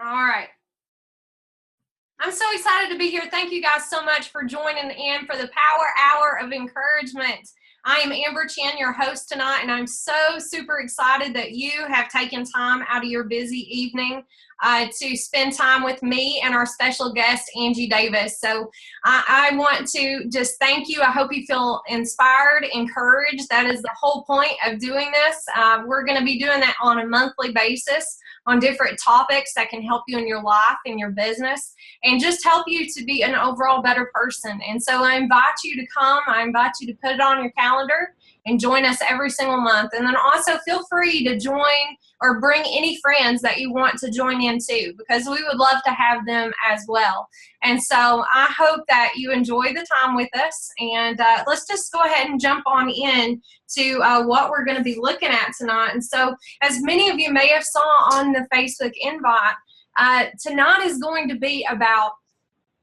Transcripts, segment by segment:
All right. I'm so excited to be here. Thank you guys so much for joining in for the Power Hour of Encouragement. I am Amber Chan, your host tonight, and I'm so super excited that you have taken time out of your busy evening to spend time with me and our special guest, Angie Davis. So I want to just thank you. I hope you feel inspired, encouraged. That is the whole point of doing this. We're going to be doing that on a monthly basis on different topics that can help you in your life and your business and just help you to be an overall better person. And so I invite you to come. I invite you to put it on your calendar and join us every single month. And then also feel free to join or bring any friends that you want to join in too, because we would love to have them as well. And so I hope that you enjoy the time with us. And let's just go ahead and jump on in to what we're going to be looking at tonight. And so as many of you may have saw on the Facebook invite, tonight is going to be about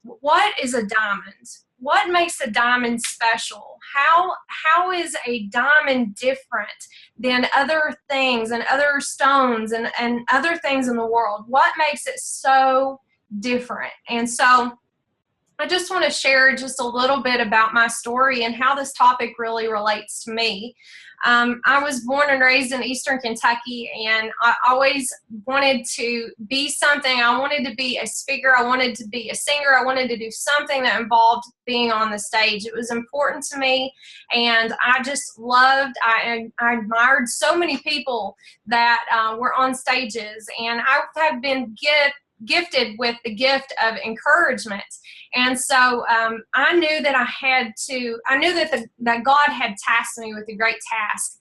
what is a diamond? What makes a diamond special? How is a diamond different than other things and other stones and other things in the world? What makes it so different? And so I just want to share just a little bit about my story and how this topic really relates to me. I was born and raised in Eastern Kentucky, and I always wanted to be something. I wanted to be a speaker. I wanted to be a singer. I wanted to do something that involved being on the stage. It was important to me, and I just loved, I admired so many people that were on stages, and I have been gifted with the gift of encouragement. And so I knew that that God had tasked me with a great task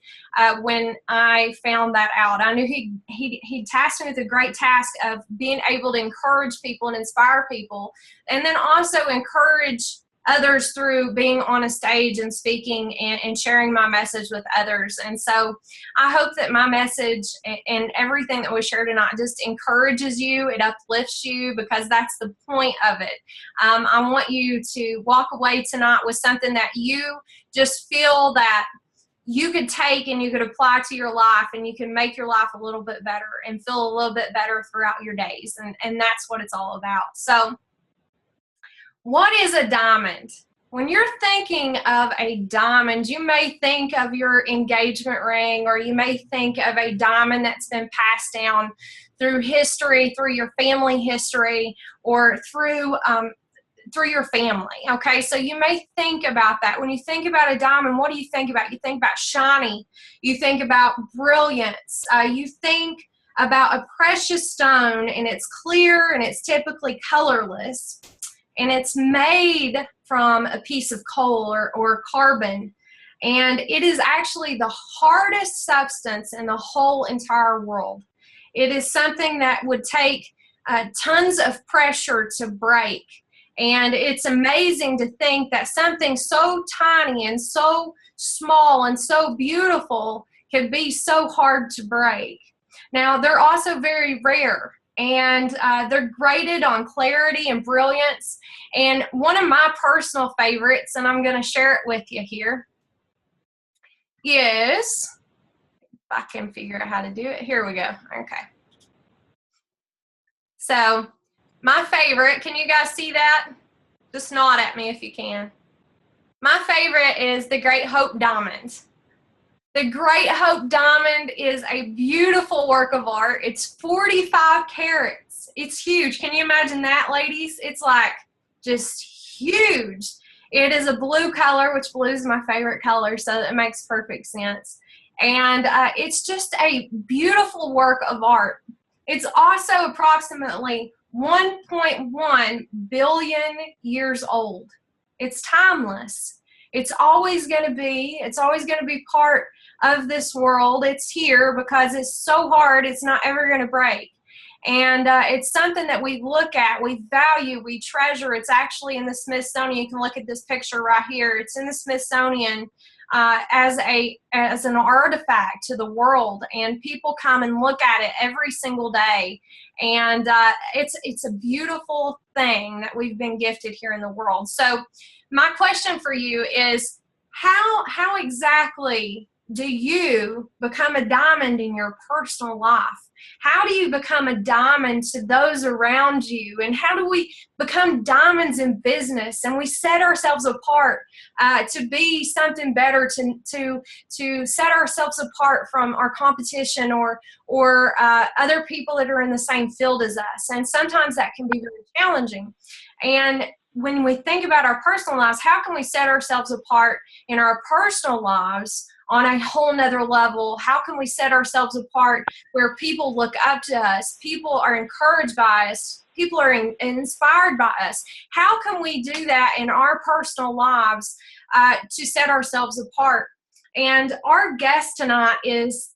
when I found that out. I knew he tasked me with a great task of being able to encourage people and inspire people, and then also encourage others through being on a stage and speaking and sharing my message with others. And so I hope that my message and everything that we share tonight just encourages you, it uplifts you, because that's the point of it. I want you to walk away tonight with something that you just feel that you could take and you could apply to your life, and you can make your life a little bit better and feel a little bit better throughout your days. And that's what it's all about. So what is a diamond? When you're thinking of a diamond, you may think of your engagement ring, or you may think of a diamond that's been passed down through history, through your family history, or through your family. Okay, so you may think about that. When you think about a diamond, what do you think about? You think about shiny. You think about brilliance. You think about a precious stone, and it's clear and it's typically colorless. And it's made from a piece of coal or carbon. And it is actually the hardest substance in the whole entire world. It is something that would take tons of pressure to break. And it's amazing to think that something so tiny and so small and so beautiful can be so hard to break. Now, they're also very rare. And they're graded on clarity and brilliance. And one of my personal favorites, and I'm going to share it with you here, is, if I can figure out how to do it, here we go. Okay. So my favorite, can you guys see that? Just nod at me if you can. My favorite is the Great Hope Diamond. The Great Hope Diamond is a beautiful work of art. It's 45 carats. It's huge. Can you imagine that, ladies? It's like just huge. It is a blue color, which blue is my favorite color, so it makes perfect sense. And it's just a beautiful work of art. It's also approximately 1.1 billion years old. It's timeless. It's always going to be part of this world. It's here because it's so hard, it's not ever going to break. And it's something that we look at, we value, we treasure. It's actually in the Smithsonian. You can look at this picture right here. It's in the Smithsonian as an artifact to the world, and people come and look at it every single day. And it's a beautiful thing that we've been gifted here in the world. So my question for you is, how exactly do you become a diamond in your personal life? How do you become a diamond to those around you? And how do we become diamonds in business? And we set ourselves apart to be something better, to set ourselves apart from our competition or other people that are in the same field as us. And sometimes that can be very challenging. And when we think about our personal lives, how can we set ourselves apart in our personal lives on a whole nother level? How can we set ourselves apart where people look up to us, people are encouraged by us, people are inspired by us? How can we do that in our personal lives to set ourselves apart? And our guest tonight is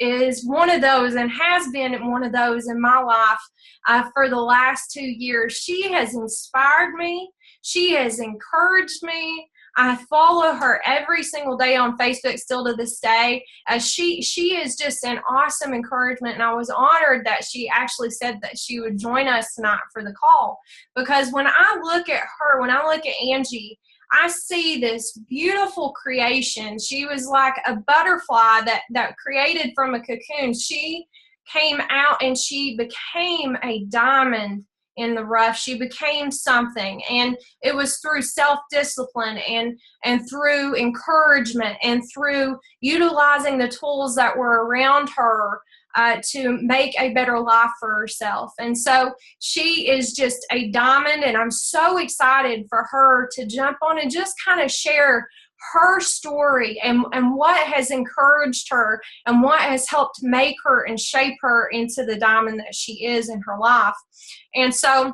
one of those, and has been one of those in my life for the last 2 years. She has inspired me. She has encouraged me. I follow her every single day on Facebook still to this day. She is just an awesome encouragement, and I was honored that she actually said that she would join us tonight for the call. Because when I look at her, when I look at Angie, I see this beautiful creation. She was like a butterfly that created from a cocoon. She came out and she became a diamond in the rough. She became something, and it was through self-discipline and through encouragement and through utilizing the tools that were around her to make a better life for herself. And so she is just a diamond, and I'm so excited for her to jump on and just kind of share her story and what has encouraged her and what has helped make her and shape her into the diamond that she is in her life. And so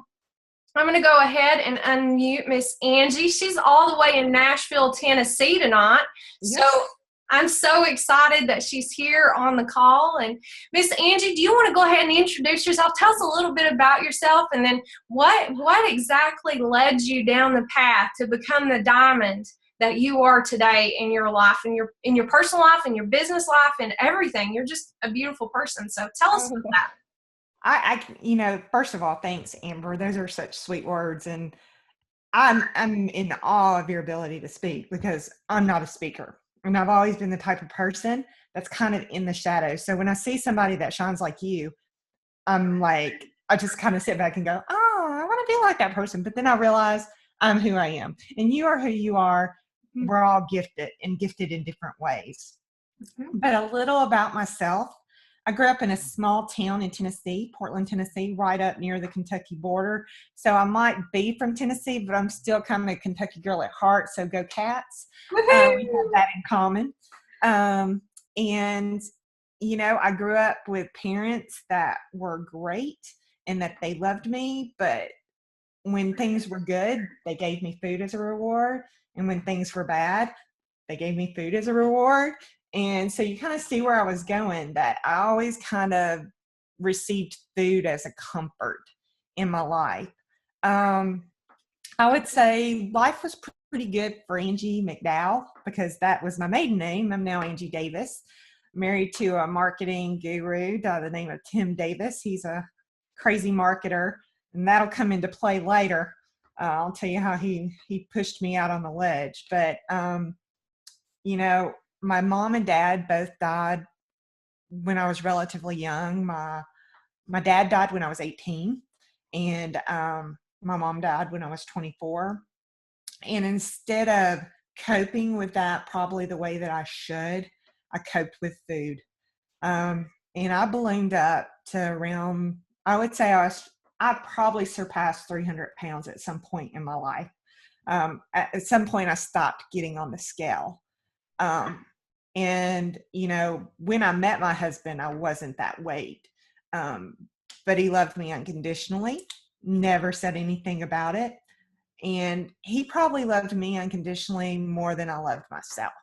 I'm going to go ahead and unmute Miss Angie. She's all the way in Nashville, Tennessee tonight. Yes. So I'm so excited that she's here on the call. And Miss Angie, do you want to go ahead and introduce yourself? Tell us a little bit about yourself, and then what exactly led you down the path to become the diamond that you are today in your life, in your personal life, in your business life, and everything. You're just a beautiful person. So tell us about that. First of all, thanks, Amber. Those are such sweet words, and I'm in awe of your ability to speak, because I'm not a speaker, and I've always been the type of person that's kind of in the shadows. So when I see somebody that shines like you, I'm like, I just kind of sit back and go, oh, I want to be like that person. But then I realize I'm who I am, and you are who you are. We're all gifted in different ways. But a little about myself. I grew up in a small town in Tennessee, Portland, Tennessee, right up near the Kentucky border. So I might be from Tennessee, but I'm still kind of a Kentucky girl at heart. So go Cats. We have that in common. And I grew up with parents that were great and that they loved me, but when things were good, they gave me food as a reward. And when things were bad, they gave me food as a reward. And so you kind of see where I was going, that I always kind of received food as a comfort in my life. I would say life was pretty good for Angie McDowell, because that was my maiden name. I'm now Angie Davis, married to a marketing guru by the name of Tim Davis. He's a crazy marketer, and that'll come into play later. I'll tell you how he pushed me out on the ledge. But, my mom and dad both died when I was relatively young. My dad died when I was 18, and my mom died when I was 24. And instead of coping with that probably the way that I should, I coped with food. And I ballooned up to around, I would say I probably surpassed 300 pounds at some point in my life. At some point I stopped getting on the scale. And when I met my husband, I wasn't that weight. But he loved me unconditionally, never said anything about it. And he probably loved me unconditionally more than I loved myself.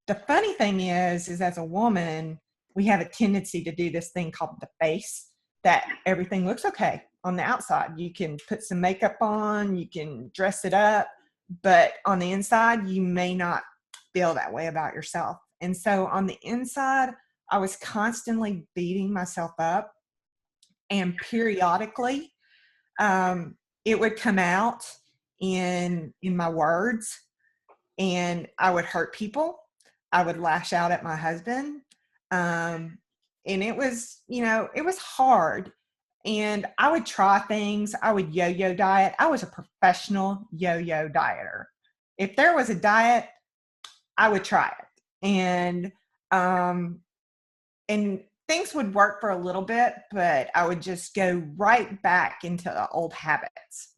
The funny thing is as a woman, we have a tendency to do this thing called the face, that everything looks okay on the outside. You can put some makeup on, you can dress it up, but on the inside, you may not feel that way about yourself. And so on the inside, I was constantly beating myself up, and periodically, it would come out in my words, and I would hurt people. I would lash out at my husband. And it was, it was hard. And I would try things. I would yo-yo diet. I was a professional yo-yo dieter. If there was a diet, I would try it. And things would work for a little bit, but I would just go right back into old habits.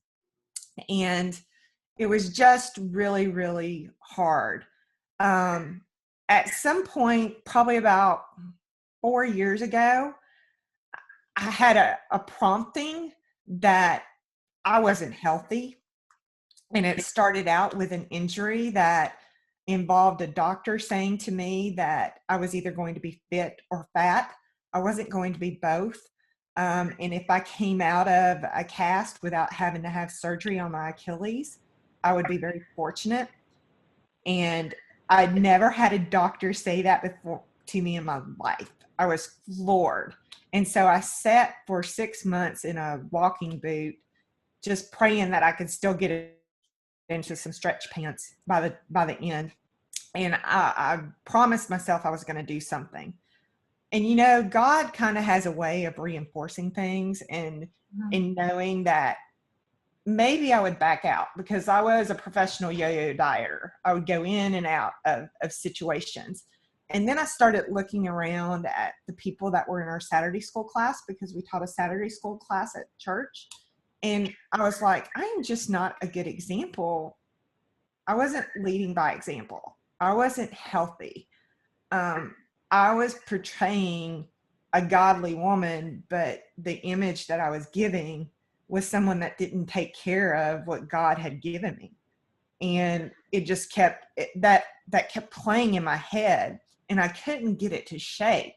And it was just really, really hard. At some point, probably about 4 years ago, I had a prompting that I wasn't healthy. And it started out with an injury that involved a doctor saying to me that I was either going to be fit or fat. I wasn't going to be both. And if I came out of a cast without having to have surgery on my Achilles, I would be very fortunate. And I'd never had a doctor say that before to me in my life. I was floored. And so I sat for 6 months in a walking boot, just praying that I could still get it into some stretch pants by the end. And I promised myself I was going to do something. And God kind of has a way of reinforcing things and knowing that maybe I would back out, because I was a professional yo-yo dieter. I would go in and out of situations. And then I started looking around at the people that were in our Saturday school class, because we taught a Saturday school class at church. And I was like, I am just not a good example. I wasn't leading by example. I wasn't healthy. I was portraying a godly woman, but the image that I was giving was someone that didn't take care of what God had given me. And it just kept, that kept playing in my head, and I couldn't get it to shake.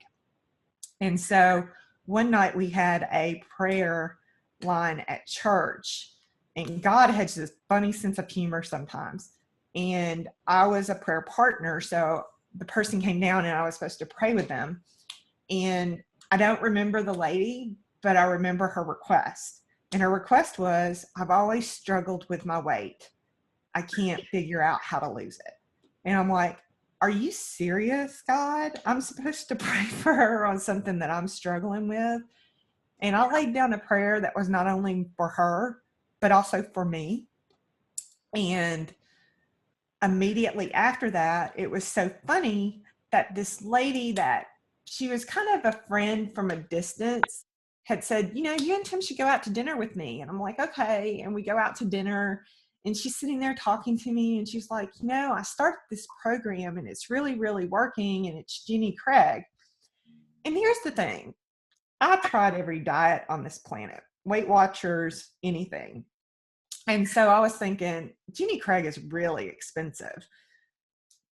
And so one night we had a prayer line at church, and God has this funny sense of humor sometimes. And I was a prayer partner, so the person came down and I was supposed to pray with them. And I don't remember the lady, but I remember her request. And her request was, I've always struggled with my weight. I can't figure out how to lose it. And I'm like, are you serious, God? I'm supposed to pray for her on something that I'm struggling with? And I laid down a prayer that was not only for her, but also for me. And immediately after that, it was so funny that this lady that she was kind of a friend from a distance had said, you and Tim should go out to dinner with me. And I'm like, okay. And we go out to dinner, and she's sitting there talking to me, and she's like, I started this program and it's really, really working, and it's Jenny Craig. And here's the thing. I tried every diet on this planet, Weight Watchers, anything. And so I was thinking, Jenny Craig is really expensive.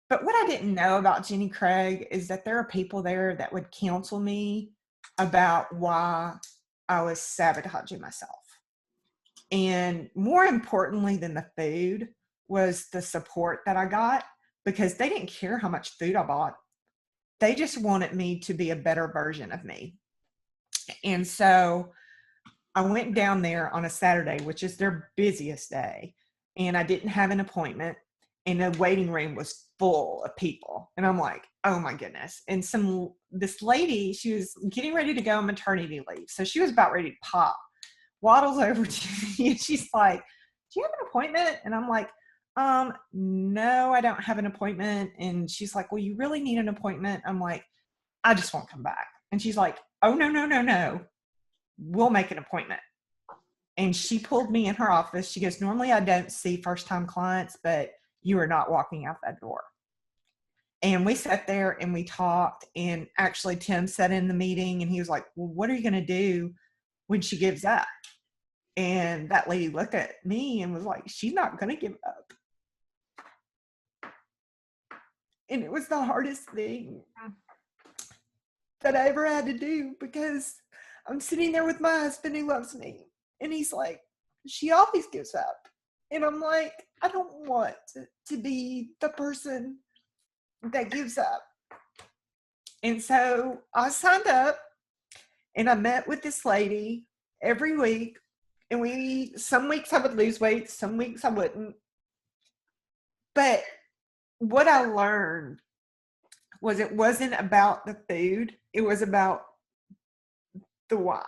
But what I didn't know about Jenny Craig is that there are people there that would counsel me about why I was sabotaging myself. And more importantly than the food was the support that I got, because they didn't care how much food I bought. They just wanted me to be a better version of me. And so I went down there on a Saturday, which is their busiest day, and I didn't have an appointment, and the waiting room was full of people. And I'm like, oh my goodness. And this lady, she was getting ready to go on maternity leave, so she was about ready to pop, waddles over to me, and she's like, do you have an appointment? And I'm like, no, I don't have an appointment. And she's like, well, you really need an appointment. I'm like, I just won't come back. And she's like, oh, no. We'll make an appointment. And she pulled me in her office. She goes, normally I don't see first-time clients, but you are not walking out that door. And we sat there and we talked. And actually Tim sat in the meeting, and he was like, well, what are you going to do when she gives up? And that lady looked at me and was like, she's not going to give up. And it was the hardest thing that I ever had to do, because I'm sitting there with my husband who loves me, and he's like, she always gives up. And I'm like, I don't want to be the person that gives up. And so I signed up, and I met with this lady every week, and some weeks I would lose weight, some weeks I wouldn't. But what I learned was it wasn't about the food. It was about the why,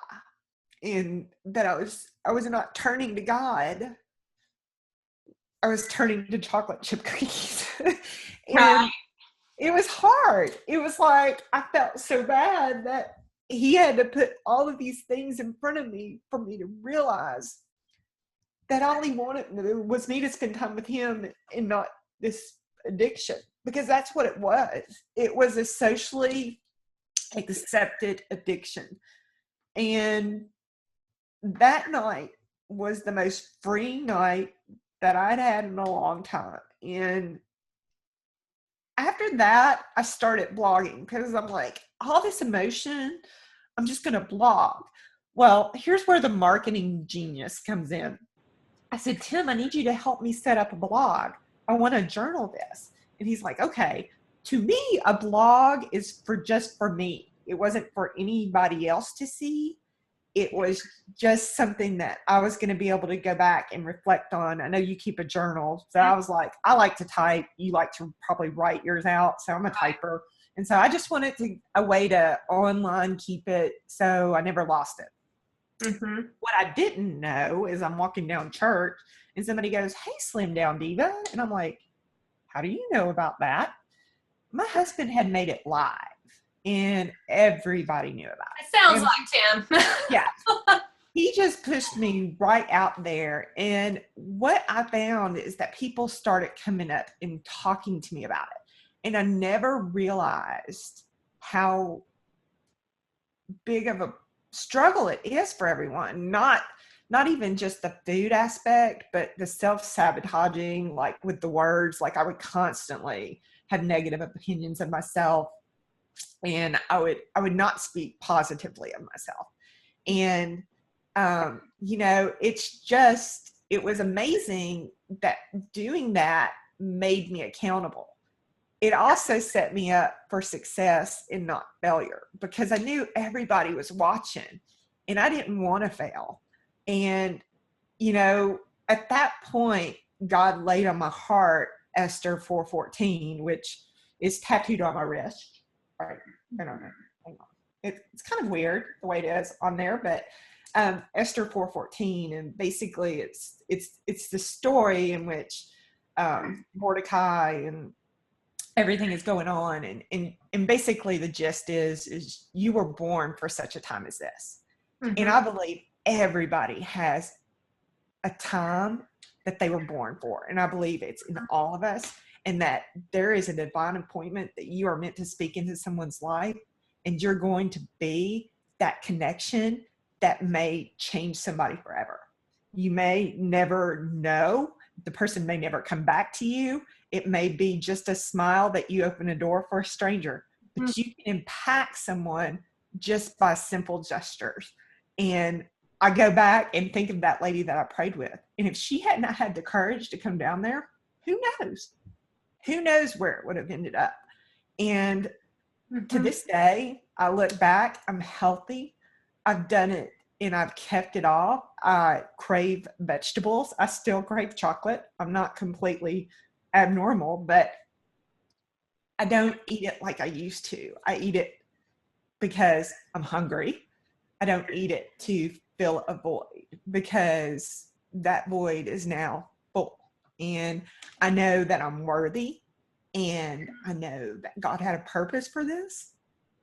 and that I was not turning to God. I was turning to chocolate chip cookies. And it was hard. It was like I felt so bad that he had to put all of these things in front of me for me to realize that all he wanted was me to spend time with him and not this addiction, because that's what it was. It was a socially accepted addiction. And that night was the most freeing night that I'd had in a long time. And after that, I started blogging because I'm like, all this emotion, I'm just going to blog. Well, here's where the marketing genius comes in. I said, Tim, I need you to help me set up a blog. I want to journal this. And he's like, okay. To me, a blog is just for me. It wasn't for anybody else to see. It was just something that I was going to be able to go back and reflect on. I know you keep a journal. So I was like, I like to type. You like to probably write yours out. So I'm a typer. And so I just wanted a way to online keep it so I never lost it. Mm-hmm. What I didn't know is I'm walking down church and somebody goes, hey, Slim Down Diva. And I'm like, how do you know about that? My husband had made it live. And everybody knew about it. It sounds like Tim. Yeah. He just pushed me right out there. And what I found is that people started coming up and talking to me about it. And I never realized how big of a struggle it is for everyone. Not even just the food aspect, but the self-sabotaging, like with the words. Like I would constantly have negative opinions of myself. And I would not speak positively of myself. And, it was amazing that doing that made me accountable. It also set me up for success and not failure, because I knew everybody was watching and I didn't want to fail. And, at that point, God laid on my heart, Esther 4:14, which is tattooed on my wrist. Right. I don't know. Hang on. It's kind of weird the way it is on there, but Esther 4:14, and basically it's the story in which Mordecai and everything is going on, and basically the gist is you were born for such a time as this. Mm-hmm. And I believe everybody has a time that they were born for, and I believe it's in all of us. And that there is a divine appointment that you are meant to speak into someone's life, and you're going to be that connection that may change somebody forever. You may never know. The person may never come back to you. It may be just a smile that you open a door for a stranger, but you can impact someone just by simple gestures. And I go back and think of that lady that I prayed with. And if she had not had the courage to come down there, who knows? Who knows where it would have ended up? And to this day, I look back, I'm healthy. I've done it and I've kept it off. I crave vegetables. I still crave chocolate. I'm not completely abnormal, but I don't eat it like I used to. I eat it because I'm hungry. I don't eat it to fill a void, because that void is now full. And I know that I'm worthy, and I know that God had a purpose for this,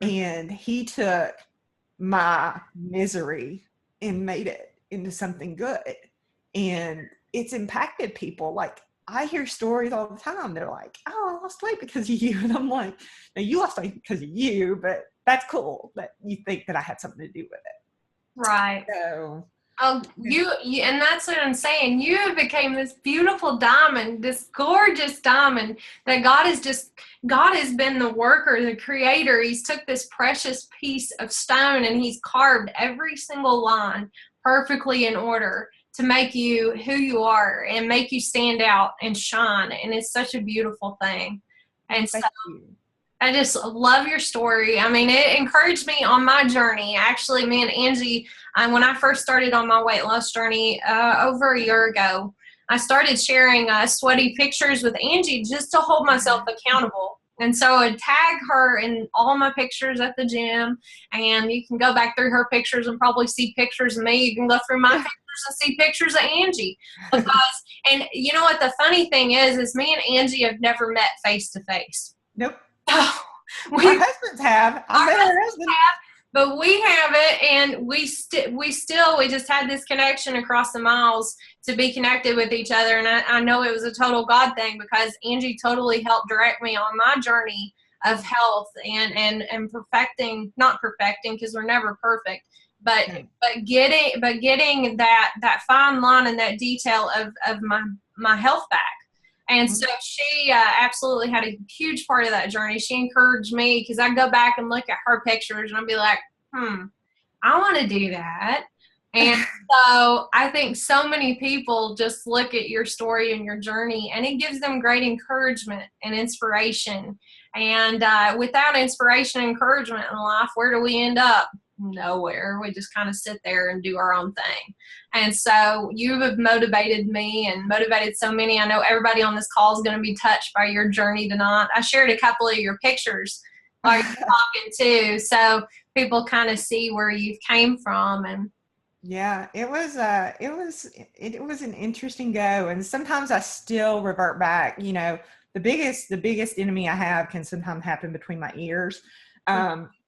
and he took my misery and made it into something good. And it's impacted people. Like, I hear stories all the time. They're like, oh, I lost weight because of you. And I'm like, no, you lost weight because of you, but that's cool that you think that I had something to do with it. Right. So oh, you and that's what I'm saying. You became this beautiful diamond, this gorgeous diamond that God has been the worker, the creator. He's took this precious piece of stone and he's carved every single line perfectly in order to make you who you are and make you stand out and shine. And it's such a beautiful thing. And so I just love your story. I mean, it encouraged me on my journey. Actually, me and Angie, when I first started on my weight loss journey over a year ago, I started sharing sweaty pictures with Angie just to hold myself accountable. And so I'd tag her in all my pictures at the gym, and you can go back through her pictures and probably see pictures of me. You can go through my pictures and see pictures of Angie. Because, and you know what the funny thing is me and Angie have never met face to face. Nope. Our husbands have. I met her husband. But we haven't, and we just had this connection across the miles to be connected with each other. And I know it was a total God thing, because Angie totally helped direct me on my journey of health and not perfecting, because we're never perfect, but getting that fine line and that detail of my health back. And so she absolutely had a huge part of that journey. She encouraged me, because I go back and look at her pictures and I'll be like, I want to do that. And so I think so many people just look at your story and your journey, and it gives them great encouragement and inspiration. And without inspiration and encouragement in life, where do we end up? Nowhere. We just kind of sit there and do our own thing. And so you have motivated me and motivated so many. I know everybody on this call is going to be touched by your journey tonight. I shared a couple of your pictures while you're talking too, so people kind of see where you came from. And yeah, it was an interesting go. And sometimes I still revert back. You know, the biggest enemy I have can sometimes happen between my ears.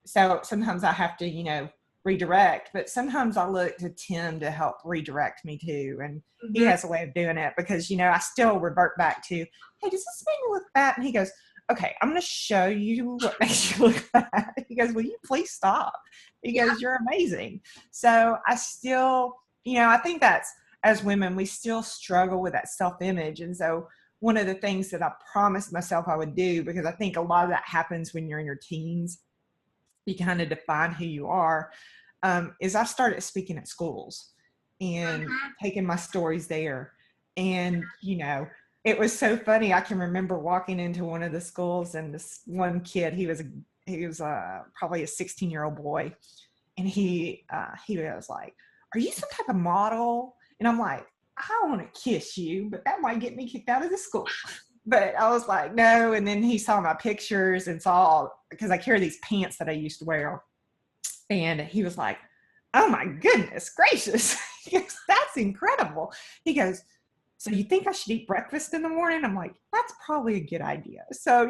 So sometimes I have to, redirect, but sometimes I look to Tim to help redirect me too. And he has a way of doing it, because, I still revert back to, hey, does this make me look fat? And he goes, okay, I'm going to show you what makes you look fat. He goes, will you please stop? He goes, you're amazing. So I still, I think that's, as women, we still struggle with that self-image. And so one of the things that I promised myself I would do, because I think a lot of that happens when you're in your teens, you kind of define who you are, is I started speaking at schools and taking my stories there. And, it was so funny. I can remember walking into one of the schools, and this one kid, he was probably a 16-year-old boy. And he was like, are you some type of model? And I'm like, I want to kiss you, but that might get me kicked out of the school. But I was like, no. And then he saw my pictures and saw, because I carry these pants that I used to wear. And he was like, oh my goodness gracious. He goes, that's incredible. He goes, so you think I should eat breakfast in the morning? I'm like, that's probably a good idea. So,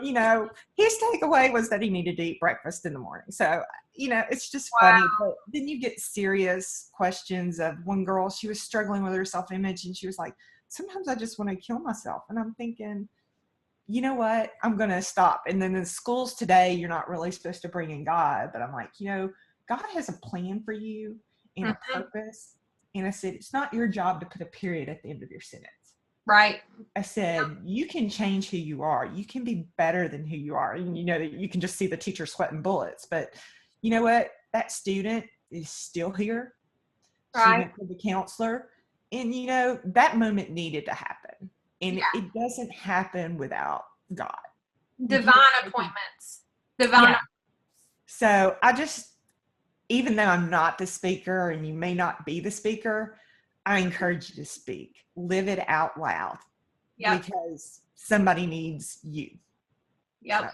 his takeaway was that he needed to eat breakfast in the morning. So, it's just funny. But then you get serious questions of one girl, she was struggling with her self-image, and she was like, sometimes I just want to kill myself. And I'm thinking, you know what? I'm going to stop. And then in schools today, you're not really supposed to bring in God. But I'm like, God has a plan for you and a purpose. And I said, it's not your job to put a period at the end of your sentence. Right. I said, you can change who you are. You can be better than who you are. And that you can just see the teacher sweating bullets. But you know what? That student is still here. Right. She went to the counselor. And, that moment needed to happen. And it doesn't happen without God. Divine appointments. Divine. Yeah. So I just, even though I'm not the speaker and you may not be the speaker, I encourage you to speak. Live it out loud. Yep. Because somebody needs you. Yep. So.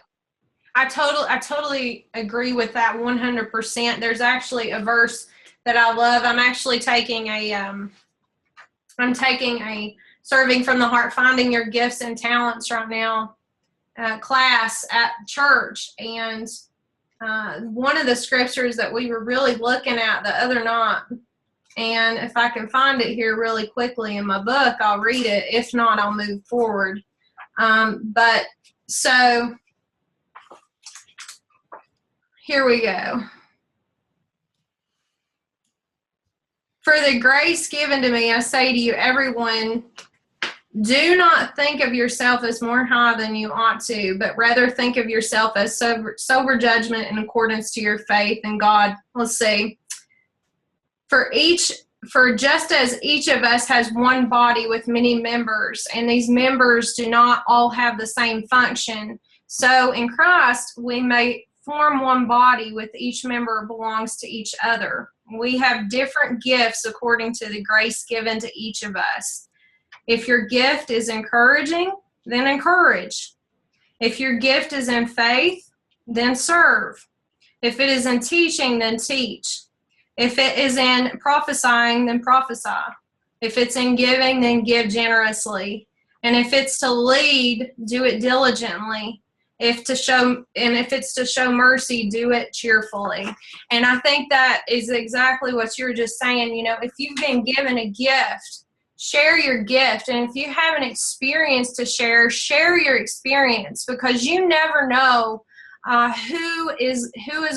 I totally agree with that 100%. There's actually a verse that I love. I'm actually taking a Serving from the Heart, Finding Your Gifts and Talents right now class at church. And one of the scriptures that we were really looking at the other night, and if I can find it here really quickly in my book, I'll read it. If not, I'll move forward. But so here we go. For the grace given to me, I say to you, everyone, do not think of yourself as more high than you ought to, but rather think of yourself as sober judgment in accordance to your faith in God. Let's see. For just as each of us has one body with many members, and these members do not all have the same function, so in Christ we may form one body with each member belongs to each other. We have different gifts according to the grace given to each of us. If your gift is encouraging, then encourage. If your gift is in faith, then serve. If it is in teaching, then teach. If it is in prophesying, then prophesy. If it's in giving, then give generously. And if it's to lead, do it diligently. If it's to show mercy, do it cheerfully. And I think that is exactly what you were just saying. If you've been given a gift, share your gift. And if you have an experience to share, share your experience, because you never know who is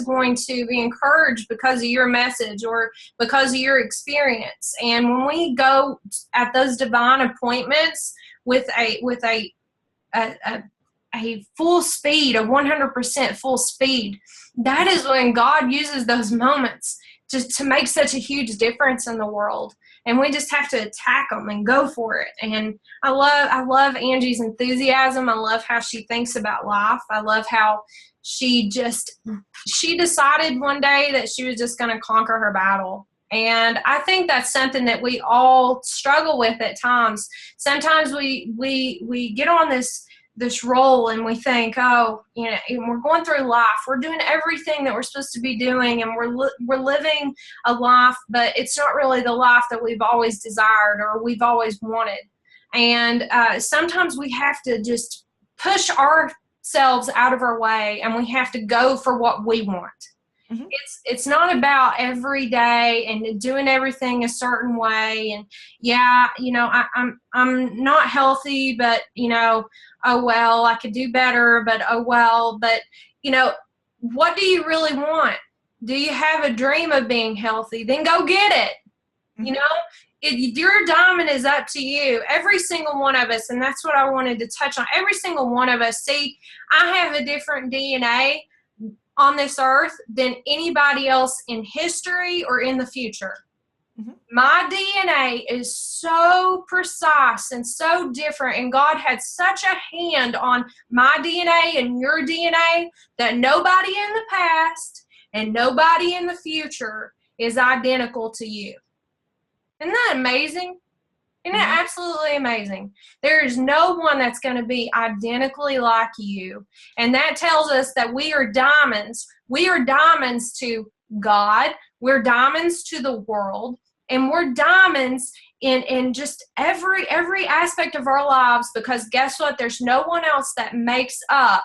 going to be encouraged because of your message or because of your experience. And when we go at those divine appointments with a full speed, a 100% full speed, that is when God uses those moments just to make such a huge difference in the world. And we just have to attack them and go for it. And I love Angie's enthusiasm. I love how she thinks about life. I love how she decided one day that she was just going to conquer her battle. And I think that's something that we all struggle with at times. Sometimes we get on this role and we think, we're going through life. We're doing everything that we're supposed to be doing, and we're living a life, but it's not really the life that we've always desired or we've always wanted. And sometimes we have to just push ourselves out of our way, and we have to go for what we want. Mm-hmm. It's not about every day and doing everything a certain way. And I'm not healthy, but oh well, I could do better, but oh well. But what do you really want? Do you have a dream of being healthy? Then go get it. Mm-hmm. Your diamond is up to you. Every single one of us, and that's what I wanted to touch on. Every single one of us. See, I have a different DNA on this earth than anybody else in history or in the future. Mm-hmm. My DNA is so precise and so different, and God had such a hand on my DNA and your DNA that nobody in the past and nobody in the future is identical to you. Isn't that amazing? Isn't that absolutely amazing? There is no one that's going to be identically like you. And that tells us that we are diamonds. We are diamonds to God. We're diamonds to the world. And we're diamonds in just every aspect of our lives, because guess what? There's no one else that makes up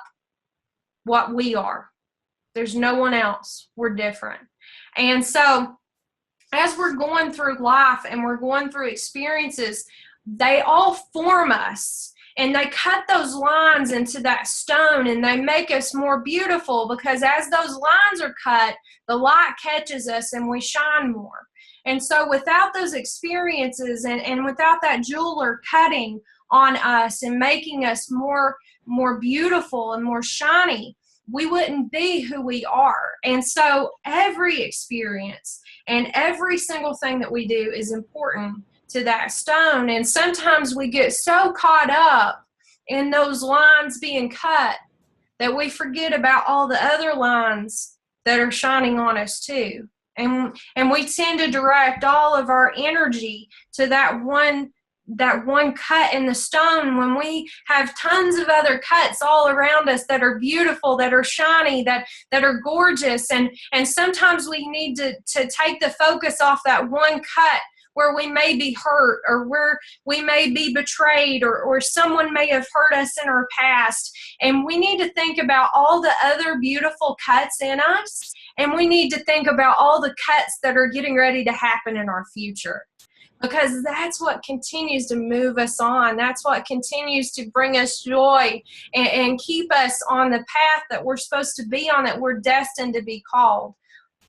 what we are. There's no one else. We're different. And so as we're going through life and we're going through experiences, they all form us, and they cut those lines into that stone, and they make us more beautiful, because as those lines are cut, the light catches us and we shine more. And so without those experiences and without that jeweler cutting on us and making us more beautiful and more shiny, we wouldn't be who we are. And so every experience and every single thing that we do is important to that stone. And sometimes we get so caught up in those lines being cut that we forget about all the other lines that are shining on us too. And we tend to direct all of our energy to that one cut in the stone, when we have tons of other cuts all around us that are beautiful, that are shiny, that are gorgeous. And sometimes we need to take the focus off that one cut where we may be hurt, or where we may be betrayed, or someone may have hurt us in our past. And we need to think about all the other beautiful cuts in us, and we need to think about all the cuts that are getting ready to happen in our future. Because that's what continues to move us on. That's what continues to bring us joy and keep us on the path that we're supposed to be on, that we're destined to be called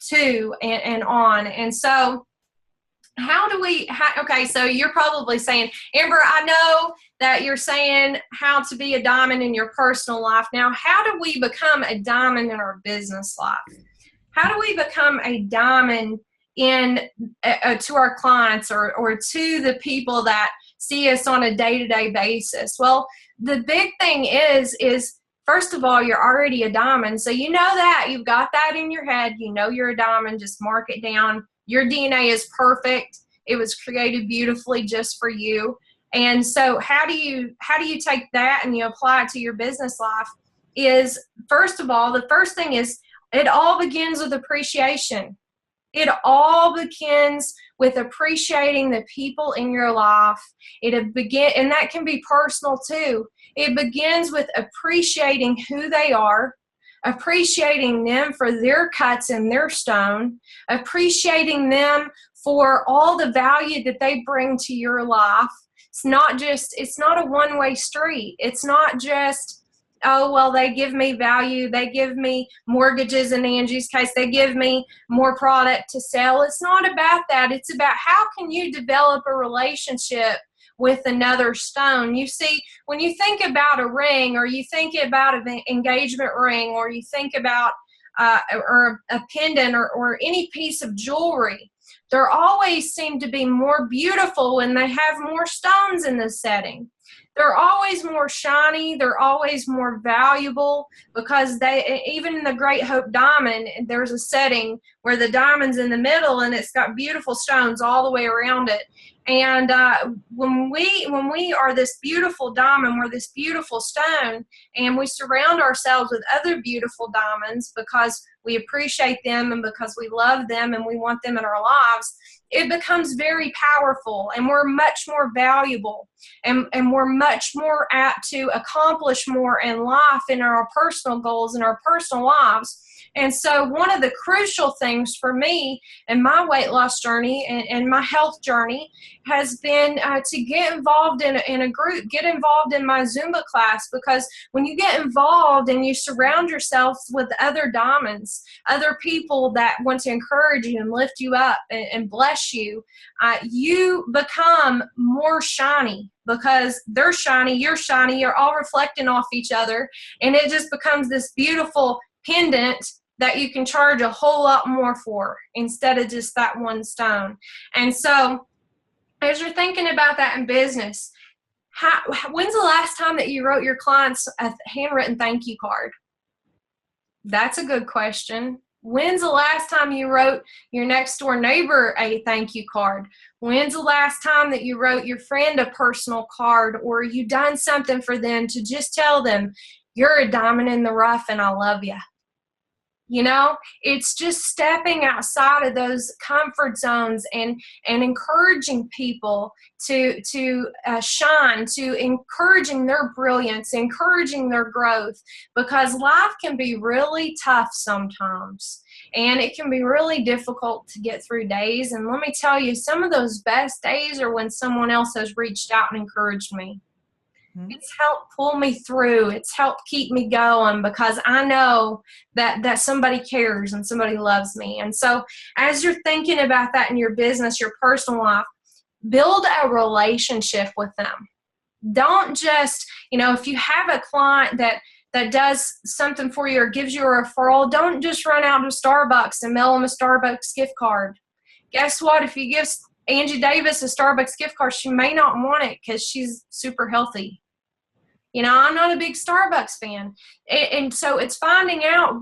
to and on. And so okay, so you're probably saying, Amber, I know that you're saying how to be a diamond in your personal life. Now, how do we become a diamond in our business life? How do we become a diamond to our clients or to the people that see us on a day-to-day basis? Well, the big thing is first of all, you're already a diamond. So you know that. You've got that in your head. You know you're a diamond. Just mark it down. Your DNA is perfect. It was created beautifully just for you. And so how do you take that and you apply it to your business life? Is, first of all, the first thing is, it all begins with appreciation. It all begins with appreciating the people in your life. And that can be personal too. It begins with appreciating who they are, appreciating them for their cuts and their stone, appreciating them for all the value that they bring to your life. It's not a one-way street. It's not just, oh, well, they give me value. They give me mortgages in Angie's case. They give me more product to sell. It's not about that. It's about how can you develop a relationship with another stone. You see, when you think about a ring, or you think about an engagement ring, or you think about or a pendant, or any piece of jewelry, they always seem to be more beautiful when they have more stones in the setting. They're always more shiny. They're always more valuable, because even in the Great Hope diamond, there's a setting where the diamond's in the middle and it's got beautiful stones all the way around it. And when we are this beautiful diamond, we're this beautiful stone, and we surround ourselves with other beautiful diamonds because we appreciate them and because we love them and we want them in our lives, it becomes very powerful, and we're much more valuable, and we're much more apt to accomplish more in life, in our personal goals, in our personal lives. And so one of the crucial things for me in my weight loss journey and my health journey has been to get involved in a group, get involved in my Zumba class, because when you get involved and you surround yourself with other diamonds, other people that want to encourage you and lift you up and bless you, you become more shiny, because they're shiny, you're all reflecting off each other, and it just becomes this beautiful pendant that you can charge a whole lot more for instead of just that one stone. And so as you're thinking about that in business, when's the last time that you wrote your clients a handwritten thank you card? That's a good question. When's the last time you wrote your next door neighbor a thank you card? When's the last time that you wrote your friend a personal card, or you done something for them to just tell them, you're a diamond in the rough and I love you? You know, it's just stepping outside of those comfort zones and encouraging people to shine, to encouraging their brilliance, encouraging their growth, because life can be really tough sometimes, and it can be really difficult to get through days. And let me tell you, some of those best days are when someone else has reached out and encouraged me. It's helped pull me through. It's helped keep me going, because I know that somebody cares and somebody loves me. And so as you're thinking about that in your business, your personal life, build a relationship with them. Don't just, if you have a client that does something for you or gives you a referral, don't just run out to Starbucks and mail them a Starbucks gift card. Guess what? If you give Angie Davis a Starbucks gift card, she may not want it because she's super healthy. I'm not a big Starbucks fan. And so it's finding out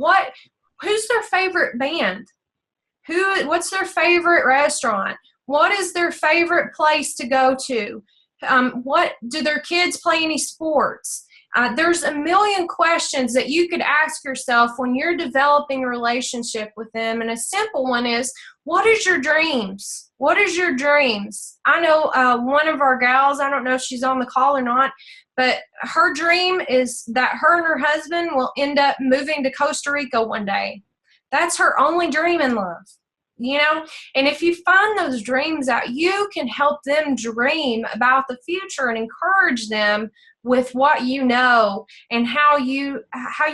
who's their favorite band? What's their favorite restaurant? What is their favorite place to go to? What do their kids play any sports? There's a million questions that you could ask yourself when you're developing a relationship with them. And a simple one is, what is your dreams? What is your dreams? I know one of our gals, I don't know if she's on the call or not, but her dream is that her and her husband will end up moving to Costa Rica one day. That's her only dream in love. And if you find those dreams out, you can help them dream about the future and encourage them with what you know and how you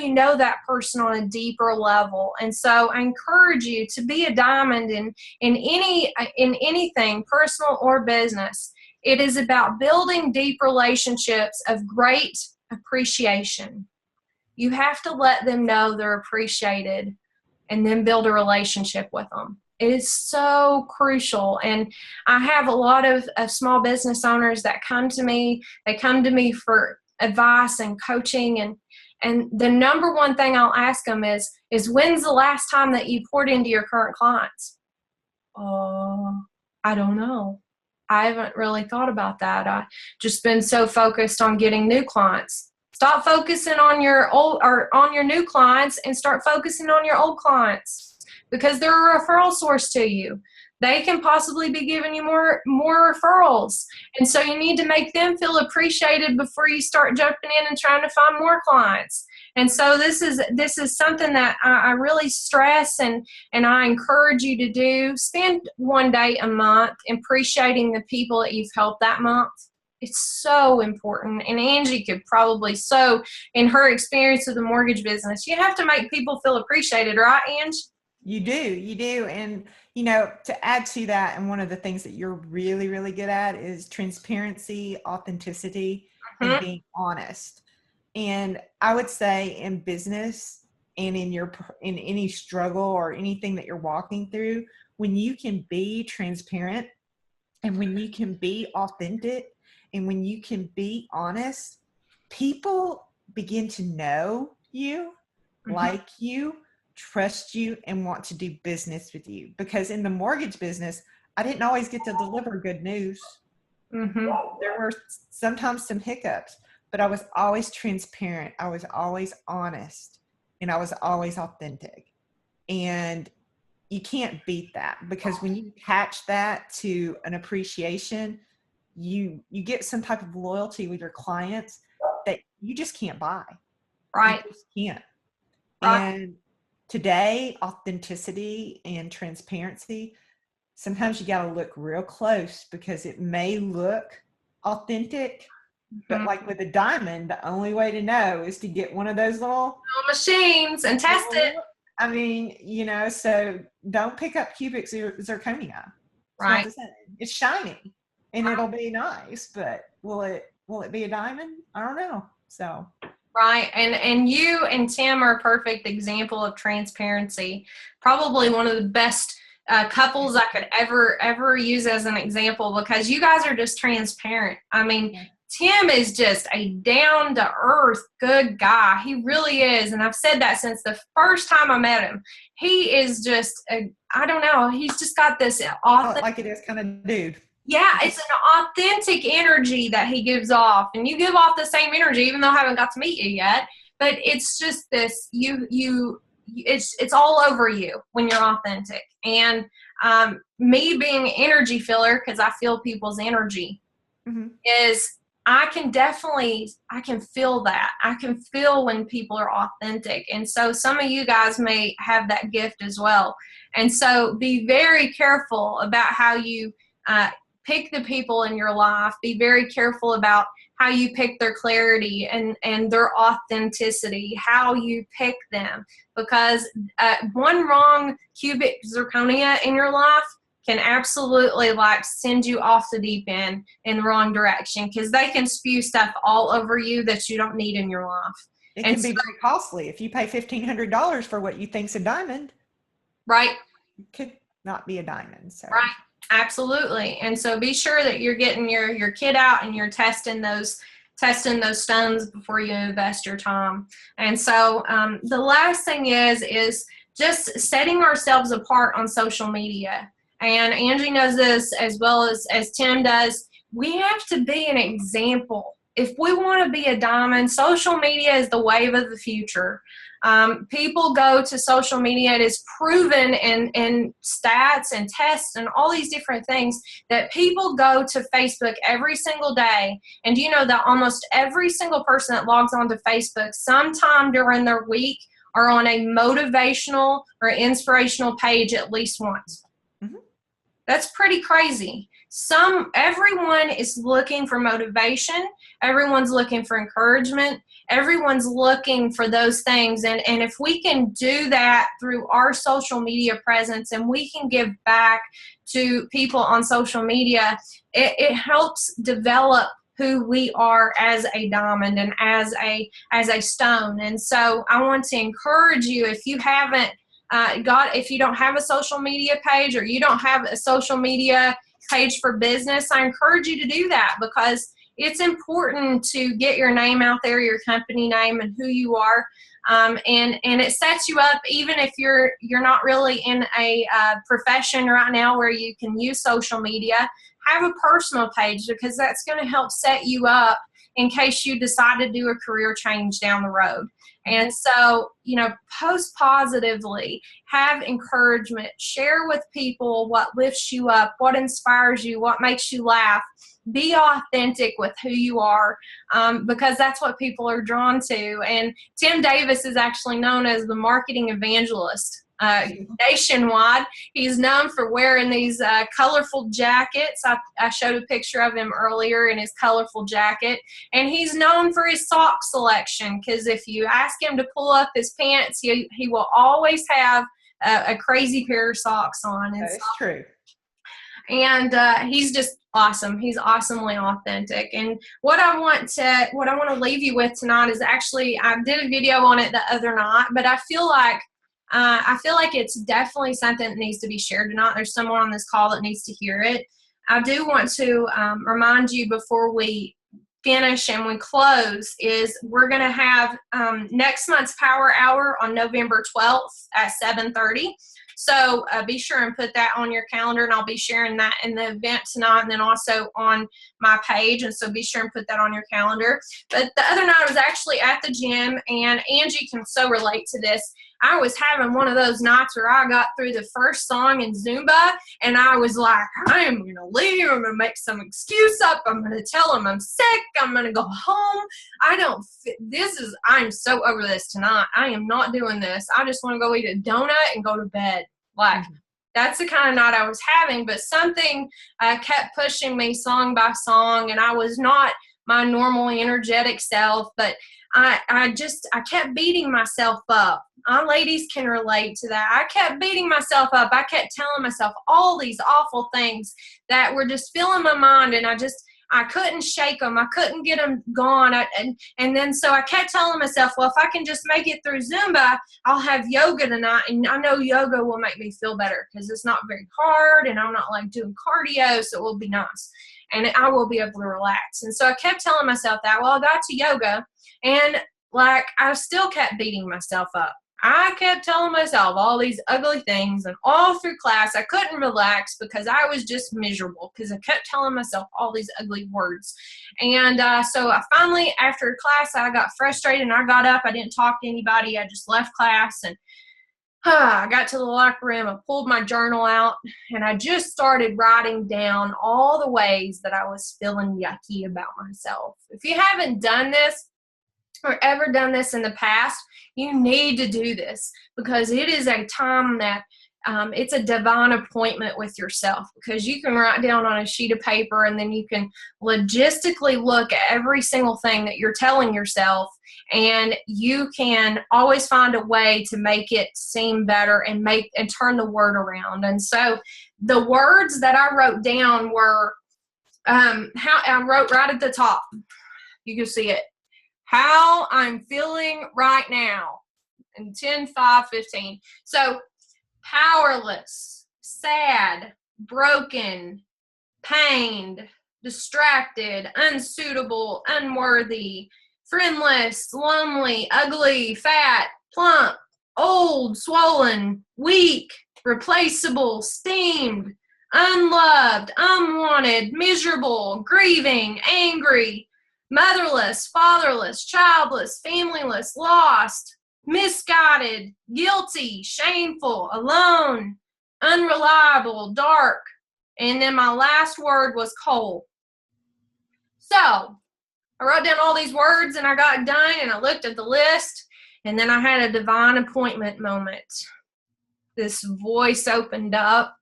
know that person on a deeper level. And so I encourage you to be a diamond in anything, personal or business. It is about building deep relationships of great appreciation. You have to let them know they're appreciated and then build a relationship with them. It is so crucial. And I have a lot of small business owners that come to me. They come to me for advice and coaching. And the number one thing I'll ask them is when's the last time that you poured into your current clients? I don't know. I haven't really thought about that. I just been so focused on getting new clients. Stop focusing on your old or on your new clients and start focusing on your old clients, because they're a referral source to you. They can possibly be giving you more referrals. And so you need to make them feel appreciated before you start jumping in and trying to find more clients. And so this is something that I really stress and I encourage you to do. Spend one day a month appreciating the people that you've helped that month. It's so important. And Angie could probably so in her experience with the mortgage business. You have to make people feel appreciated, right, Angie? You do. And, you know, to add to that, and one of the things that you're really, really good at is transparency, authenticity, and being honest. And I would say in business and in any struggle or anything that you're walking through, when you can be transparent and when you can be authentic and when you can be honest, people begin to know you, like you, trust you, and want to do business with you. Because in the mortgage business, I didn't always get to deliver good news. There were sometimes some hiccups, but I was always transparent. I was always honest, and I was always authentic. And you can't beat that, because when you attach that to an appreciation, you get some type of loyalty with your clients that you just can't buy. Right. You just can't. Right. And today, authenticity and transparency, sometimes you got to look real close, because it may look authentic, but like with a diamond, the only way to know is to get one of those little machines and test it. I mean, you know, so don't pick up cubic zirconia. Right. It's shiny and it'll be nice, but will it be a diamond? I don't know. So. Right. And you and Tim are a perfect example of transparency. Probably one of the best couples I could ever use as an example, because you guys are just transparent. I mean, Tim is just a down to earth good guy. He really is. And I've said that since the first time I met him. He is just, I don't know. He's just got this authentic, like it is kind of dude. Yeah, it's an authentic energy that he gives off, and you give off the same energy, even though I haven't got to meet you yet. But it's just this, it's all over you when you're authentic. And me being an energy filler, because I feel people's energy, is I can feel that. I can feel when people are authentic. And so some of you guys may have that gift as well. And so be very careful about how you pick the people in your life. Be very careful about how you pick their clarity and their authenticity, how you pick them. Because one wrong cubic zirconia in your life can absolutely like send you off the deep end in the wrong direction, because they can spew stuff all over you that you don't need in your life. It can be very costly. If you pay $1,500 for what you think's a diamond, right, it could not be a diamond. So. Right, absolutely. And so be sure that you're getting your kit out and you're testing those stones before you invest your time. And so the last thing is just setting ourselves apart on social media. And Angie knows this as well as Tim does. We have to be an example. If we want to be a diamond, social media is the wave of the future. People go to social media. It is proven in stats and tests and all these different things that people go to Facebook every single day. And do you know that almost every single person that logs on to Facebook sometime during their week are on a motivational or inspirational page at least once? That's pretty crazy. Everyone is looking for motivation. Everyone's looking for encouragement. Everyone's looking for those things. And if we can do that through our social media presence, and we can give back to people on social media, it helps develop who we are as a diamond and as a stone. And so I want to encourage you, if you haven't if you don't have a social media page, or you don't have a social media page for business, I encourage you to do that, because it's important to get your name out there, your company name, and who you are. And it sets you up, even if you're not really in a profession right now where you can use social media. have a personal page, because that's going to help set you up in case you decide to do a career change down the road. And so, post positively, have encouragement, share with people what lifts you up, what inspires you, what makes you laugh. Be authentic with who you are, because that's what people are drawn to. And Tim Davis is actually known as the marketing evangelist nationwide. He's known for wearing these colorful jackets. I showed a picture of him earlier in his colorful jacket. And he's known for his sock selection, because if you ask him to pull up his pants, he will always have a crazy pair of socks on. And That's true. And he's just awesome. He's awesomely authentic. And what I want to leave you with tonight is, actually, I did a video on it the other night, but I feel like it's definitely something that needs to be shared tonight. There's someone on this call that needs to hear it. I do want to remind you before we finish and we close, is we're going to have next month's Power Hour on November 12th at 7:30. So be sure and put that on your calendar, and I'll be sharing that in the event tonight, and then also on my page. And so be sure and put that on your calendar. But the other night I was actually at the gym, and Angie can so relate to this. I was having one of those nights where I got through the first song in Zumba, and I was like, I am going to leave. I'm going to make some excuse up. I'm going to tell them I'm sick. I'm going to go home. I'm so over this tonight. I am not doing this. I just want to go eat a donut and go to bed. That's the kind of night I was having, but something kept pushing me song by song, and I was not my normal energetic self, but I kept beating myself up. Ladies can relate to that. I kept beating myself up. I kept telling myself all these awful things that were just filling my mind, and I couldn't shake them. I couldn't get them gone. And then so I kept telling myself, well, if I can just make it through Zumba, I'll have yoga tonight. And I know yoga will make me feel better, because it's not very hard, and I'm not like doing cardio, so it will be nice. And I will be able to relax. And so I kept telling myself that. Well, I got to yoga, and I still kept beating myself up. I kept telling myself all these ugly things, and all through class I couldn't relax because I was just miserable, because I kept telling myself all these ugly words. And so I finally, after class, I got frustrated, and I got up. I didn't talk to anybody. I just left class, and I got to the locker room. I pulled my journal out, and I just started writing down all the ways that I was feeling yucky about myself. If you haven't done this or ever done this in the past, you need to do this, because it is a time that it's a divine appointment with yourself, because you can write down on a sheet of paper, and then you can logistically look at every single thing that you're telling yourself, and you can always find a way to make it seem better and turn the word around. And so the words that I wrote down were, how I wrote right at the top, you can see it, how I'm feeling right now, in 10, 5, 15. So powerless, sad, broken, pained, distracted, unsuitable, unworthy, friendless, lonely, ugly, fat, plump, old, swollen, weak, replaceable, steamed, unloved, unwanted, miserable, grieving, angry, motherless, fatherless, childless, familyless, lost, misguided, guilty, shameful, alone, unreliable, dark, and then my last word was cold. So I wrote down all these words, and I got done, and I looked at the list, and then I had a divine appointment moment. This voice opened up.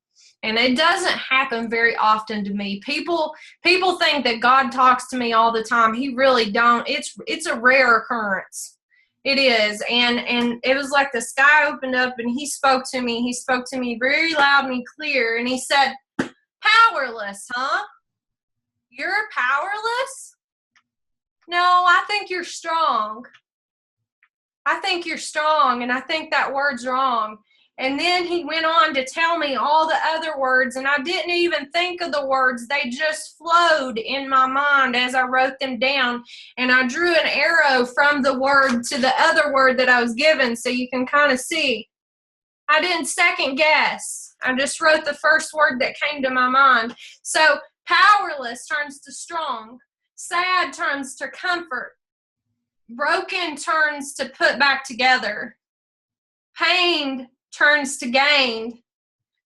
And it doesn't happen very often to me. People think that God talks to me all the time. He really don't. It's a rare occurrence. It is. And it was like the sky opened up, and he spoke to me. He spoke to me very loud and clear. And he said, powerless, huh? You're powerless? No, I think you're strong. I think you're strong, and I think that word's wrong. And then he went on to tell me all the other words, and I didn't even think of the words. They just flowed in my mind as I wrote them down. And I drew an arrow from the word to the other word that I was given, so you can kind of see. I didn't second guess. I just wrote the first word that came to my mind. So Powerless turns to strong. Sad turns to comfort. Broken turns to put back together. Pained turns to gained.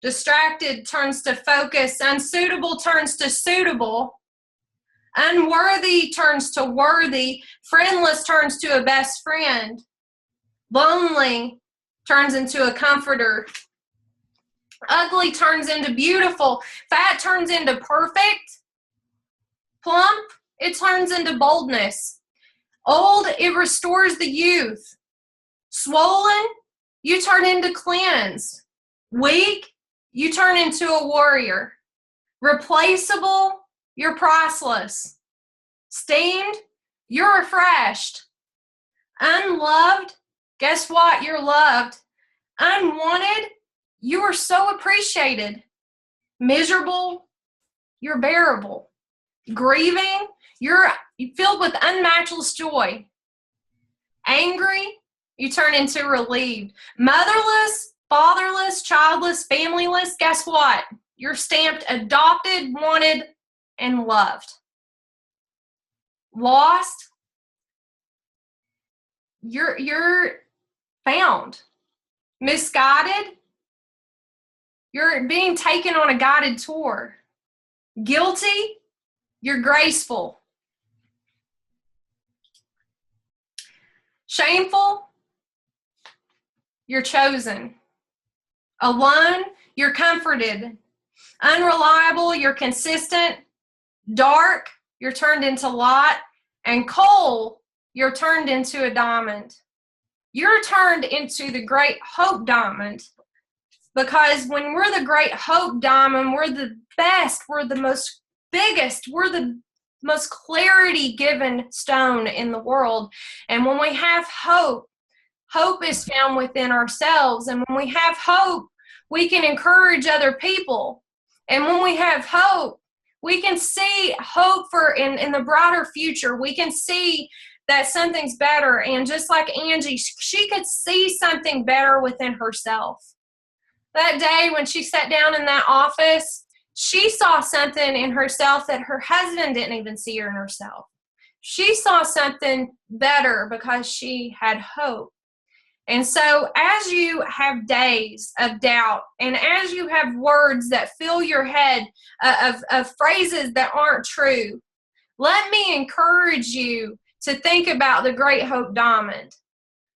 Distracted turns to focus. Unsuitable turns to suitable. Unworthy turns to worthy. Friendless turns to a best friend. Lonely turns into a comforter. Ugly turns into beautiful. Fat turns into perfect. Plump, it turns into boldness. Old, it restores the youth. Swollen, you turn into cleansed. Weak, you turn into a warrior. Replaceable, you're priceless. Steamed, you're refreshed. Unloved, guess what? You're loved. Unwanted, you are so appreciated. Miserable, you're bearable. Grieving, you're filled with unmatched joy. Angry, you turn into relieved. Motherless, fatherless, childless, familyless, guess what? You're stamped adopted, wanted, and loved. Lost, you're found. Misguided, you're being taken on a guided tour. Guilty, you're graceful. Shameful, you're chosen. Alone, you're comforted. Unreliable, you're consistent. Dark, you're turned into light. And coal, you're turned into a diamond. You're turned into the great hope diamond, because when we're the great hope diamond, we're the best, we're the most biggest, we're the most clarity given stone in the world. And when we have hope, hope is found within ourselves. And when we have hope, we can encourage other people. And when we have hope, we can see hope for in the brighter future. We can see that something's better. And just like Angie, she could see something better within herself. That day when she sat down in that office, she saw something in herself that her husband didn't even see her in herself. She saw something better because she had hope. And so as you have days of doubt, and as you have words that fill your head of phrases that aren't true, let me encourage you to think about the Great Hope Diamond.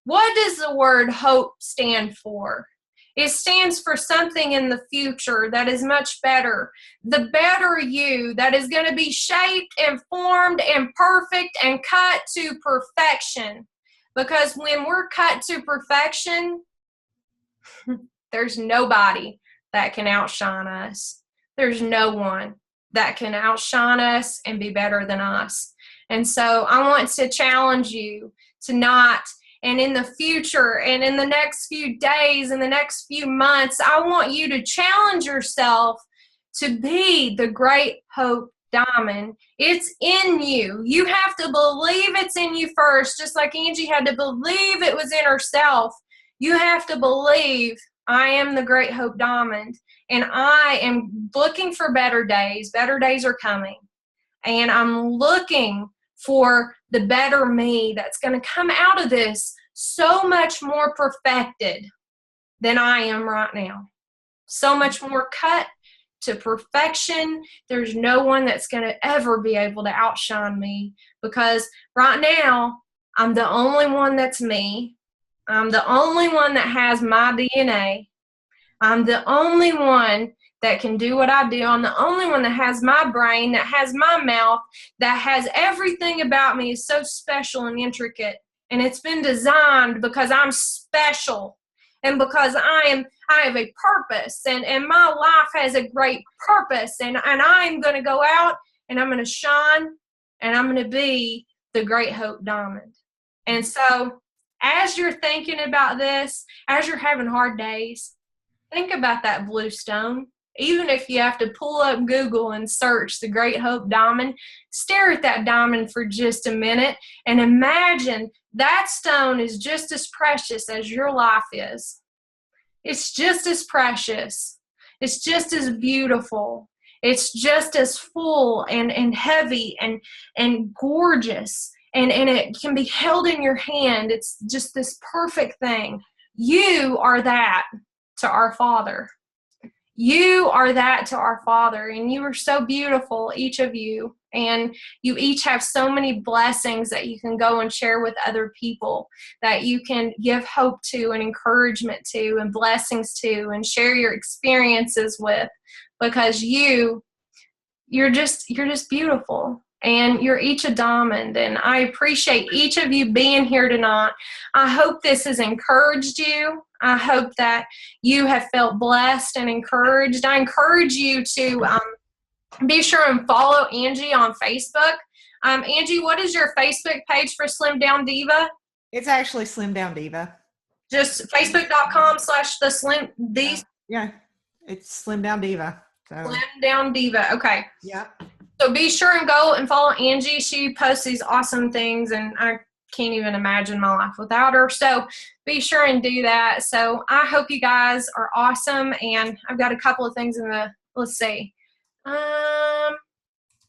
What does the word hope stand for? It stands for something in the future that is much better. The better you that is going to be shaped and formed and perfect and cut to perfection. Because when we're cut to perfection, there's nobody that can outshine us. There's no one that can outshine us and be better than us. And so I want to challenge you tonight and in the future and in the next few days, in the next few months, I want you to challenge yourself to be the Great Hope Diamond. It's in you. You have to believe it's in you first, just like Angie had to believe it was in herself. You have to believe I am the Great Hope Diamond, and I am looking for better days. Better days are coming, and I'm looking for the better me that's going to come out of this so much more perfected than I am right now. So much more cut to perfection. There's no one that's going to ever be able to outshine me, because right now I'm the only one that's me. I'm the only one that has my DNA. I'm the only one that can do what I do. I'm the only one that has my brain, that has my mouth, that has everything about me is so special and intricate. And it's been designed because I'm special and because I have a purpose, and my life has a great purpose, and I'm going to go out and I'm going to shine and I'm going to be the Great Hope Diamond. And so as you're thinking about this, as you're having hard days, think about that blue stone. Even if you have to pull up Google and search the Great Hope Diamond, stare at that diamond for just a minute and imagine that stone is just as precious as your life is. It's just as precious. It's just as beautiful. It's just as full and heavy and gorgeous. And it can be held in your hand. It's just this perfect thing. You are that to our Father. You are that to our Father, and you are so beautiful, each of you, and you each have so many blessings that you can go and share with other people, that you can give hope to and encouragement to and blessings to and share your experiences with, because you're just beautiful. And you're each a diamond, and I appreciate each of you being here tonight. I hope this has encouraged you. I hope that you have felt blessed and encouraged. I encourage you to be sure and follow Angie on Facebook. Angie, what is your Facebook page for Slim Down Diva? It's actually Slim Down Diva. Just facebook.com/the Slim D. Yeah, it's Slim Down Diva. So. Slim Down Diva. Okay. Yeah. So be sure and go and follow Angie. She posts these awesome things, and I can't even imagine my life without her. So be sure and do that. So I hope you guys are awesome. And I've got a couple of things let's see.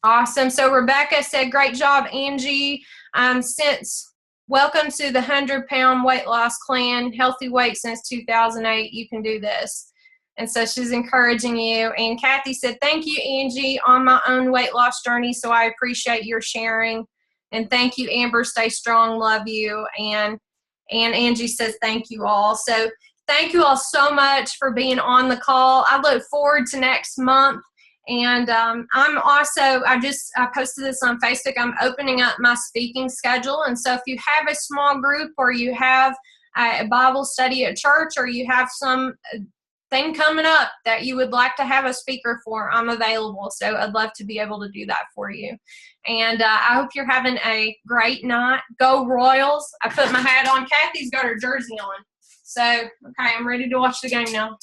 Awesome. So Rebecca said, great job, Angie. Welcome to the 100-pound weight loss clan, healthy weight since 2008. You can do this. And so she's encouraging you. And Kathy said, thank you, Angie, on my own weight loss journey. So I appreciate your sharing. And thank you, Amber. Stay strong. Love you. And Angie says, thank you all. So thank you all so much for being on the call. I look forward to next month. And I'm also, I posted this on Facebook. I'm opening up my speaking schedule. And so if you have a small group, or you have a Bible study at church, or you have some thing coming up that you would like to have a speaker for, I'm available. So I'd love to be able to do that for you. And I hope you're having a great night. Go Royals. I put my hat on. Kathy's got her jersey on. So, okay, I'm ready to watch the game now.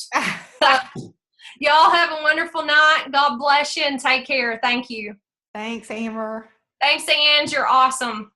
Y'all have a wonderful night. God bless you and take care. Thank you. Thanks, Amber. Thanks, Ange. You're awesome.